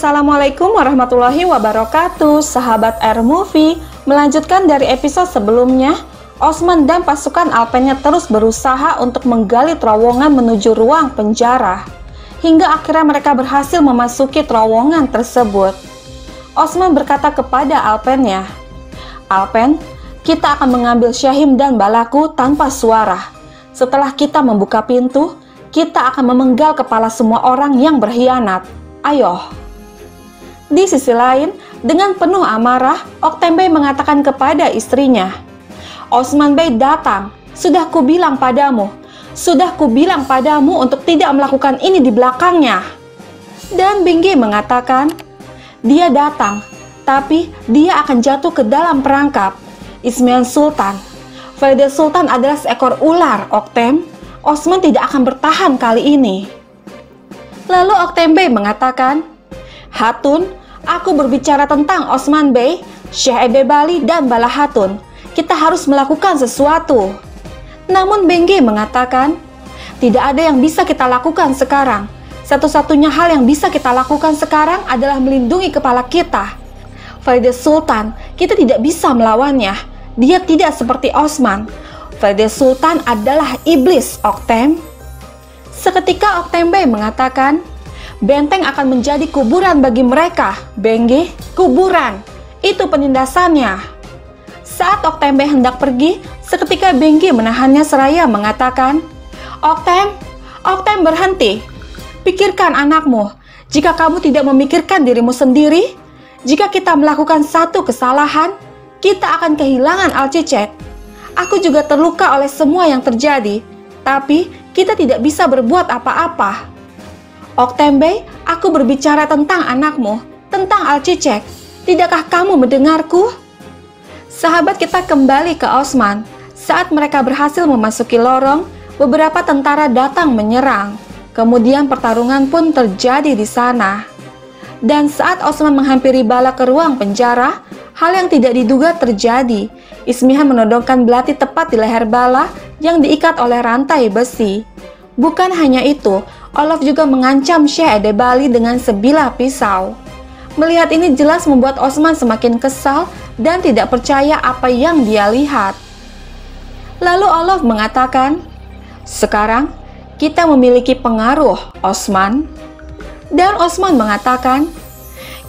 Assalamualaikum warahmatullahi wabarakatuh. Sahabat Air Movie, melanjutkan dari episode sebelumnya, Osman dan pasukan Alpennya terus berusaha untuk menggali terowongan menuju ruang penjara, hingga akhirnya mereka berhasil memasuki terowongan tersebut. Osman berkata kepada Alpennya, "Alpen, kita akan mengambil Syahim dan balaku tanpa suara. Setelah kita membuka pintu, kita akan memenggal kepala semua orang yang berkhianat. Ayo." Di sisi lain, dengan penuh amarah, Oktembe mengatakan kepada istrinya, "Osman Bey datang. Sudah kubilang padamu untuk tidak melakukan ini di belakangnya." Dan Bengge mengatakan, "Dia datang, tapi dia akan jatuh ke dalam perangkap Ismihan Sultan. Farida Sultan adalah seekor ular, Oktem. Osman tidak akan bertahan kali ini." Lalu Oktembe mengatakan, "Hatun, aku berbicara tentang Osman Bey, Syekh Edebali, dan Bala Hatun. Kita harus melakukan sesuatu." Namun Bengge mengatakan, "Tidak ada yang bisa kita lakukan sekarang. Satu-satunya hal yang bisa kita lakukan sekarang adalah melindungi kepala kita. Farida Sultan, kita tidak bisa melawannya. Dia tidak seperti Osman. Farida Sultan adalah iblis, Oktem." Seketika Oktembe mengatakan, "Benteng akan menjadi kuburan bagi mereka, Bengge. Kuburan. Itu penindasannya." Saat Oktembe hendak pergi, seketika Bengge menahannya seraya mengatakan, Oktem berhenti. Pikirkan anakmu. Jika kamu tidak memikirkan dirimu sendiri, jika kita melakukan satu kesalahan, kita akan kehilangan Alcicek. Aku juga terluka oleh semua yang terjadi, tapi kita tidak bisa berbuat apa-apa. Oktembe, aku berbicara tentang anakmu, tentang Alcicek. Tidakkah kamu mendengarku?" Sahabat, kita kembali ke Osman. Saat mereka berhasil memasuki lorong, beberapa tentara datang menyerang. Kemudian pertarungan pun terjadi di sana. Dan saat Osman menghampiri Bala ke ruang penjara, hal yang tidak diduga terjadi. Ismihan menodongkan belati tepat di leher Bala yang diikat oleh rantai besi. Bukan hanya itu, Olaf juga mengancam Syekh Edebali dengan sebilah pisau. Melihat ini jelas membuat Osman semakin kesal dan tidak percaya apa yang dia lihat. Lalu Olaf mengatakan, "Sekarang kita memiliki pengaruh, Osman." Dan Osman mengatakan,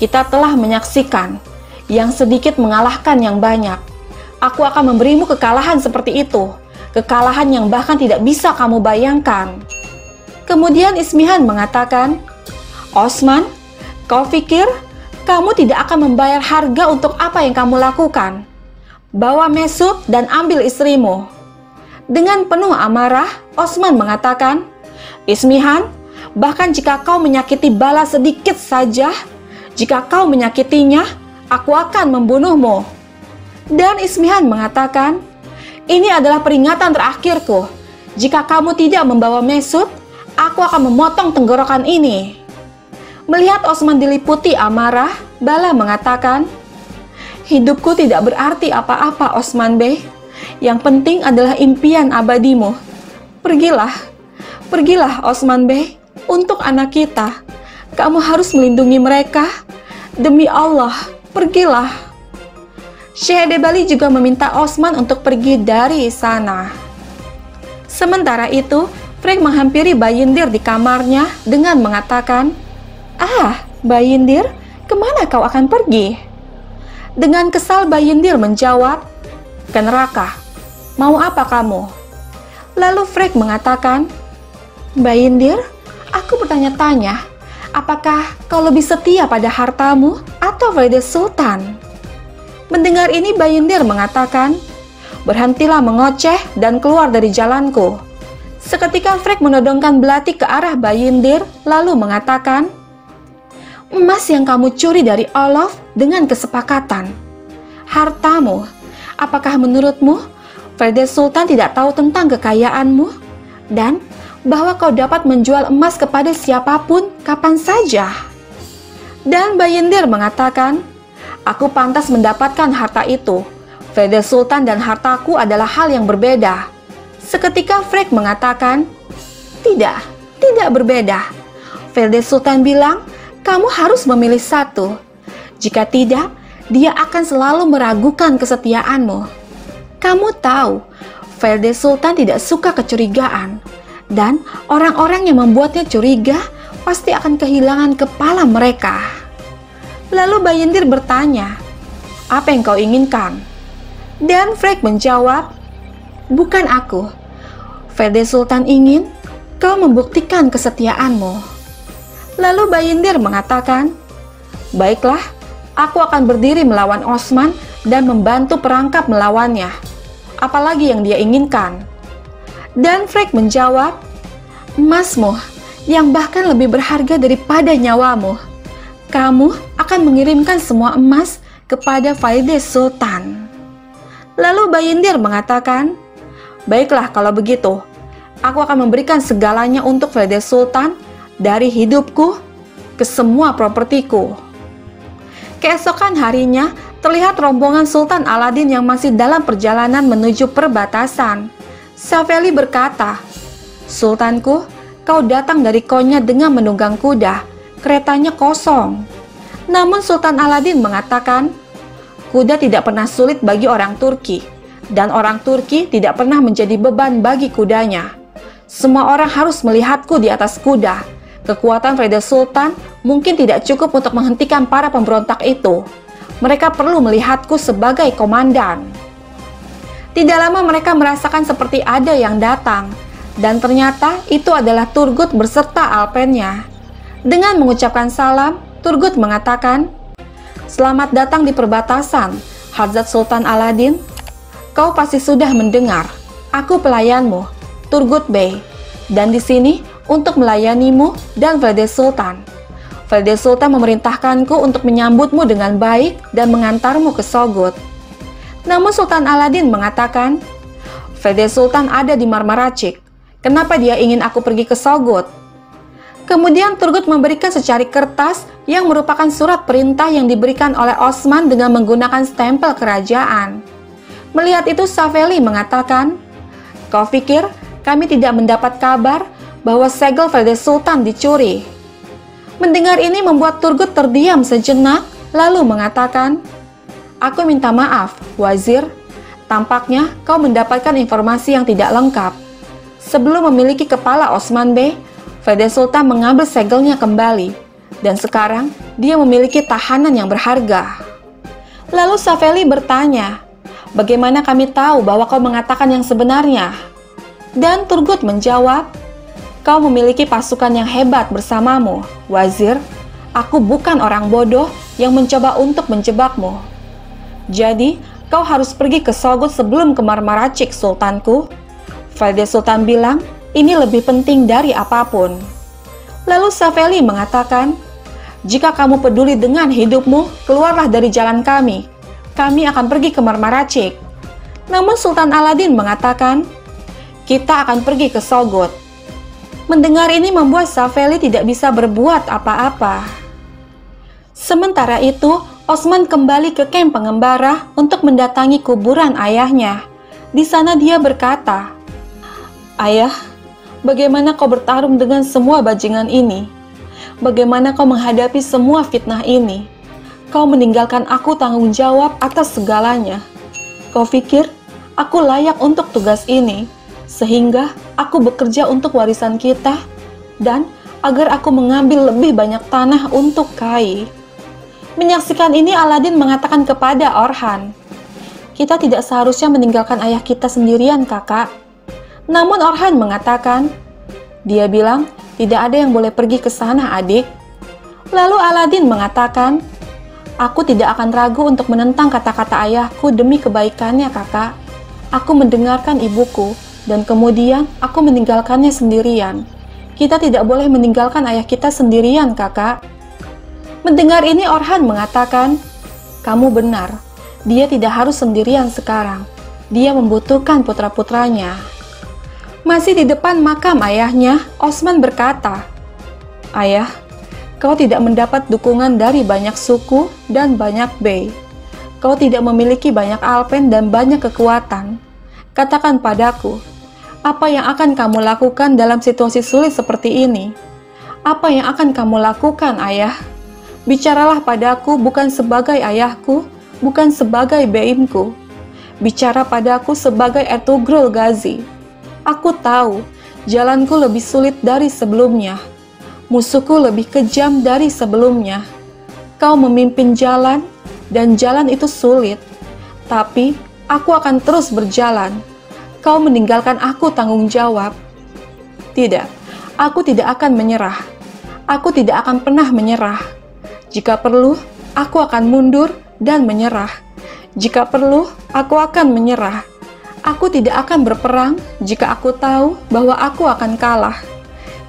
"Kita telah menyaksikan yang sedikit mengalahkan yang banyak. Aku akan memberimu kekalahan seperti itu. Kekalahan yang bahkan tidak bisa kamu bayangkan." Kemudian Ismihan mengatakan, "Osman, kau pikir kamu tidak akan membayar harga untuk apa yang kamu lakukan? Bawa Mesut dan ambil istrimu." Dengan penuh amarah, Osman mengatakan, "Ismihan, bahkan jika kau menyakiti Bala sedikit saja, jika kau menyakitinya, aku akan membunuhmu." Dan Ismihan mengatakan, "Ini adalah peringatan terakhirku. Jika kamu tidak membawa Mesut, aku akan memotong tenggorokan ini." Melihat Osman diliputi amarah, Bala mengatakan, "Hidupku tidak berarti apa-apa, Osman Bey. Yang penting adalah impian abadimu. Pergilah Osman Bey, untuk anak kita. Kamu harus melindungi mereka. Demi Allah, pergilah." Syekh Edebali juga meminta Osman untuk pergi dari sana. Sementara itu, Frank menghampiri Bayindir di kamarnya dengan mengatakan, Bayindir, kemana kau akan pergi?" Dengan kesal Bayindir menjawab, "Ke neraka. Mau apa kamu?" Lalu Frank mengatakan, "Bayindir, aku bertanya-tanya, apakah kau lebih setia pada hartamu atau Farida Sultan?" Mendengar ini Bayindir mengatakan, "Berhentilah mengoceh dan keluar dari jalanku." Seketika Frank menodongkan belati ke arah Bayindir lalu mengatakan, "Emas yang kamu curi dari Olaf dengan kesepakatan. Hartamu, apakah menurutmu Farida Sultan tidak tahu tentang kekayaanmu? Dan bahwa kau dapat menjual emas kepada siapapun kapan saja?" Dan Bayindir mengatakan, "Aku pantas mendapatkan harta itu. Farida Sultan dan hartaku adalah hal yang berbeda." Seketika Frank mengatakan, Tidak berbeda. Farida Sultan bilang, Kamu harus memilih satu. Jika tidak, dia akan selalu meragukan kesetiaanmu. Kamu tahu, Velde Sultan tidak suka kecurigaan, dan orang-orang yang membuatnya curiga pasti akan kehilangan kepala mereka. Lalu Bayindir bertanya, "Apa yang kau inginkan?" Dan Frek menjawab, "Bukan aku. Velde Sultan ingin kau membuktikan kesetiaanmu." Lalu Bayindir mengatakan, "Baiklah, aku akan berdiri melawan Osman dan membantu perangkap melawannya. Apalagi yang dia inginkan?" Dan Frek menjawab, "Emasmu, yang bahkan lebih berharga daripada nyawamu. Kamu akan mengirimkan semua emas kepada Velde Sultan." Lalu Bayindir mengatakan, "Baiklah kalau begitu, aku akan memberikan segalanya untuk Velde Sultan, dari hidupku ke semua propertiku." Keesokan harinya, terlihat rombongan Sultan Aladin yang masih dalam perjalanan menuju perbatasan. Saveli berkata, "Sultanku, kau datang dari Konya dengan menunggang kuda, keretanya kosong." Namun Sultan Aladin mengatakan, "Kuda tidak pernah sulit bagi orang Turki, dan orang Turki tidak pernah menjadi beban bagi kudanya. Semua orang harus melihatku di atas kuda. Kekuatan Velde Sultan mungkin tidak cukup untuk menghentikan para pemberontak itu. Mereka perlu melihatku sebagai komandan." Tidak lama mereka merasakan seperti ada yang datang, dan ternyata itu adalah Turgut beserta alpennya. Dengan mengucapkan salam, Turgut mengatakan, "Selamat datang di perbatasan, Hadzat Sultan Aladin. Kau pasti sudah mendengar. Aku pelayanmu, Turgut Bey, dan di sini untuk melayanimu dan Velde Sultan. Velde Sultan memerintahkanku untuk menyambutmu dengan baik dan mengantarmu ke Sogod." Namun Sultan Aladin mengatakan, "Velde Sultan ada di Marmaracik. Kenapa dia ingin aku pergi ke Sogod?" Kemudian Turgut memberikan secari kertas yang merupakan surat perintah yang diberikan oleh Osman dengan menggunakan stempel kerajaan. Melihat itu Saveli mengatakan, "Kau pikir kami tidak mendapat kabar bahwa segel Velde Sultan dicuri?" Mendengar ini membuat Turgut terdiam sejenak, lalu mengatakan, "Aku minta maaf, Wazir. Tampaknya kau mendapatkan informasi yang tidak lengkap. Sebelum memiliki kepala Osman Bey, Velde Sultan mengambil segelnya kembali, dan sekarang dia memiliki tahanan yang berharga." Lalu Saveli bertanya, "Bagaimana kami tahu bahwa kau mengatakan yang sebenarnya?" Dan Turgut menjawab, "Kau memiliki pasukan yang hebat bersamamu, Wazir. Aku bukan orang bodoh yang mencoba untuk menjebakmu. Jadi, kau harus pergi ke Sogod sebelum ke Marmaracik, Sultanku." Velde Sultan bilang, "Ini lebih penting dari apapun." Lalu Saveli mengatakan, "Jika kamu peduli dengan hidupmu, keluarlah dari jalan kami. Kami akan pergi ke Marmaracik." Namun Sultan Aladin mengatakan, "Kita akan pergi ke Sogod." Mendengar ini membuat Saveli tidak bisa berbuat apa-apa. Sementara itu, Osman kembali ke kamp pengembara untuk mendatangi kuburan ayahnya. Di sana dia berkata, "Ayah, bagaimana kau bertarung dengan semua bajingan ini? Bagaimana kau menghadapi semua fitnah ini? Kau meninggalkan aku tanggung jawab atas segalanya. Kau pikir aku layak untuk tugas ini, sehingga aku bekerja untuk warisan kita, dan agar aku mengambil lebih banyak tanah untuk Kai." Menyaksikan ini, Aladin mengatakan kepada Orhan, "Kita tidak seharusnya meninggalkan ayah kita sendirian, kakak." Namun Orhan mengatakan, "Dia bilang tidak ada yang boleh pergi ke sana, adik." Lalu Aladin mengatakan, "Aku tidak akan ragu untuk menentang kata-kata ayahku demi kebaikannya, kakak. Aku mendengarkan ibuku, dan kemudian aku meninggalkannya sendirian. Kita tidak boleh meninggalkan ayah kita sendirian, kakak." Mendengar ini Orhan mengatakan, "Kamu benar, dia tidak harus sendirian sekarang. Dia membutuhkan putra-putranya." Masih di depan makam ayahnya, Osman berkata, "Ayah, kau tidak mendapat dukungan dari banyak suku dan banyak bey. Kau tidak memiliki banyak alpen dan banyak kekuatan. Katakan padaku, apa yang akan kamu lakukan dalam situasi sulit seperti ini? Apa yang akan kamu lakukan, ayah?" Bicaralah padaku bukan sebagai ayahku, bukan sebagai beimku. Bicara padaku sebagai Ertugrul Gazi. Aku tahu, jalanku lebih sulit dari sebelumnya. Musuhku lebih kejam dari sebelumnya. Kau memimpin jalan, dan jalan itu sulit. Tapi, aku akan terus berjalan. Kau meninggalkan aku tanggung jawab. Tidak, aku tidak akan menyerah. Aku tidak akan pernah menyerah. Jika perlu, aku akan mundur dan menyerah. Jika perlu, aku akan menyerah. Aku tidak akan berperang jika aku tahu bahwa aku akan kalah.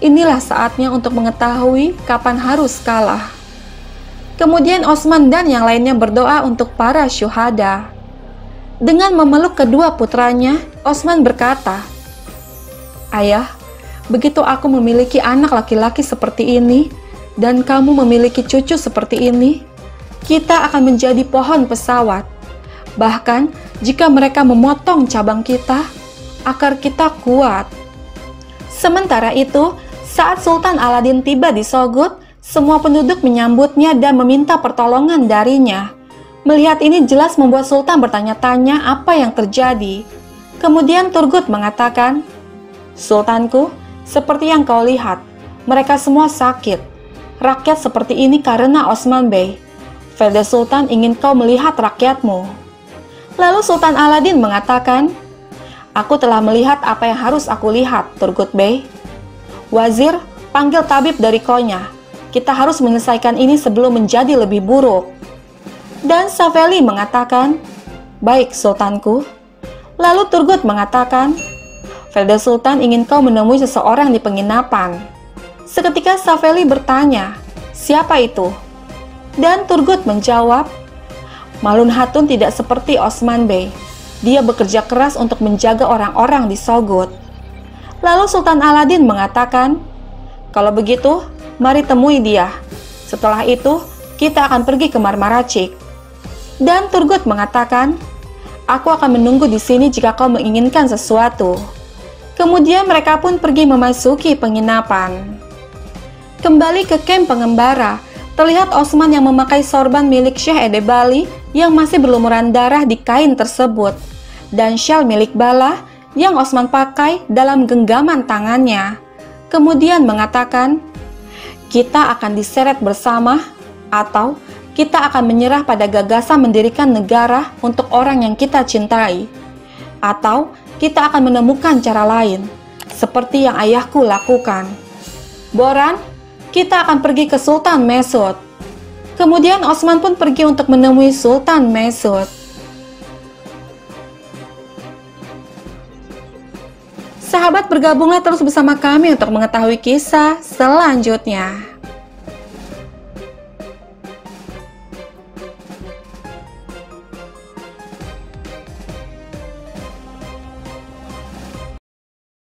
Inilah saatnya untuk mengetahui kapan harus kalah. Kemudian Osman dan yang lainnya berdoa untuk para syuhada. Dengan memeluk kedua putranya, Osman berkata, "Ayah, begitu aku memiliki anak laki-laki seperti ini, dan kamu memiliki cucu seperti ini, kita akan menjadi pohon pesawat. Bahkan, jika mereka memotong cabang kita, akar kita kuat." Sementara itu, saat Sultan Aladin tiba di Sogod, semua penduduk menyambutnya dan meminta pertolongan darinya. Melihat ini jelas membuat Sultan bertanya-tanya apa yang terjadi. Kemudian Turgut mengatakan, "Sultanku, seperti yang kau lihat, mereka semua sakit. Rakyat seperti ini karena Osman Bey. Fede Sultan ingin kau melihat rakyatmu." Lalu Sultan Aladin mengatakan, "Aku telah melihat apa yang harus aku lihat, Turgut Bey. Wazir, panggil tabib dari Konya. Kita harus menyelesaikan ini sebelum menjadi lebih buruk." Dan Saveli mengatakan, "Baik, Sultanku." Lalu Turgut mengatakan, "Fede Sultan ingin kau menemui seseorang di penginapan." Seketika Saveli bertanya, "Siapa itu?" Dan Turgut menjawab, "Malun Hatun tidak seperti Osman Bey. Dia bekerja keras untuk menjaga orang-orang di Sogod." Lalu Sultan Aladin mengatakan, "Kalau begitu, mari temui dia. Setelah itu, kita akan pergi ke Marmaracik." Dan Turgut mengatakan, "Aku akan menunggu di sini jika kau menginginkan sesuatu." Kemudian mereka pun pergi memasuki penginapan. Kembali ke kamp pengembara, terlihat Osman yang memakai sorban milik Syekh Edebali yang masih berlumuran darah di kain tersebut, dan syal milik Bala yang Osman pakai dalam genggaman tangannya. Kemudian mengatakan, "Kita akan diseret bersama, atau kita akan menyerah pada gagasan mendirikan negara untuk orang yang kita cintai, atau kita akan menemukan cara lain, seperti yang ayahku lakukan. Boran, kita akan pergi ke Sultan Mesud." Kemudian Osman pun pergi untuk menemui Sultan Mesud. Sahabat, bergabunglah terus bersama kami untuk mengetahui kisah selanjutnya.